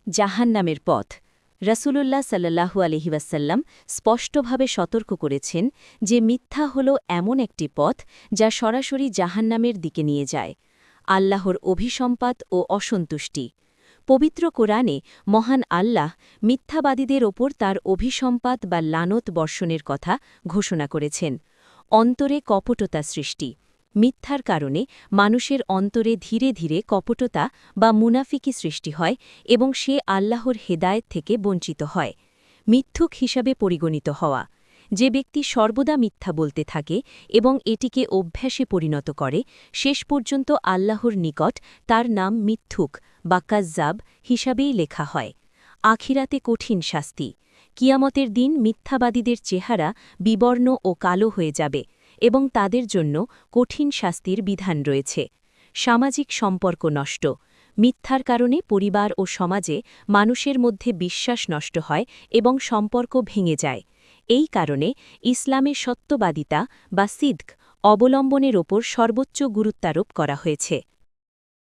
জাহান্নামের পথ। রাসূলুল্লাহ সাল্লাল্লাহু আলাইহি ওয়াসাল্লাম স্পষ্টভাবে সতর্ক করেছেন যে মিথ্যা হল এমন একটি পথ যা সরাসরি জাহান্নামের দিকে নিয়ে যায়। আল্লাহর অভিসম্পাত ও অসন্তুষ্টি। পবিত্র কোরআনে মহান আল্লাহ মিথ্যাবাদীদের ওপর তার অভিসম্পাত বা লানত বর্ষণের কথা ঘোষণা করেছেন। অন্তরে কপটতা সৃষ্টি। মিথ্যার কারণে মানুষের অন্তরে ধীরে ধীরে কপটতা বা মুনাফিকি সৃষ্টি হয় এবং সে আল্লাহর হেদায়েত থেকে বঞ্চিত হয়। মিথ্যুক হিসাবে পরিগণিত হওয়া। যে ব্যক্তি সর্বদা মিথ্যা বলতে থাকে এবং এটিকে অভ্যাসে পরিণত করে, শেষ পর্যন্ত আল্লাহর নিকট তার নাম মিথ্যুক বা কাজ্জাব হিসাবেই লেখা হয়। আখিরাতে কঠিন শাস্তি। কিয়ামতের দিন মিথ্যাবাদীদের চেহারা বিবর্ণ ও কালো হয়ে যাবে এবং তাদের জন্য কঠিন শাস্তির বিধান রয়েছে। সামাজিক সম্পর্ক নষ্ট। মিথ্যার কারণে পরিবার ও সমাজে মানুষের মধ্যে বিশ্বাস নষ্ট হয় এবং সম্পর্ক ভেঙে যায়। এই কারণে ইসলামে সত্যবাদিতা বা সিদক অবলম্বনের ওপর সর্বোচ্চ গুরুত্বারোপ করা হয়েছে।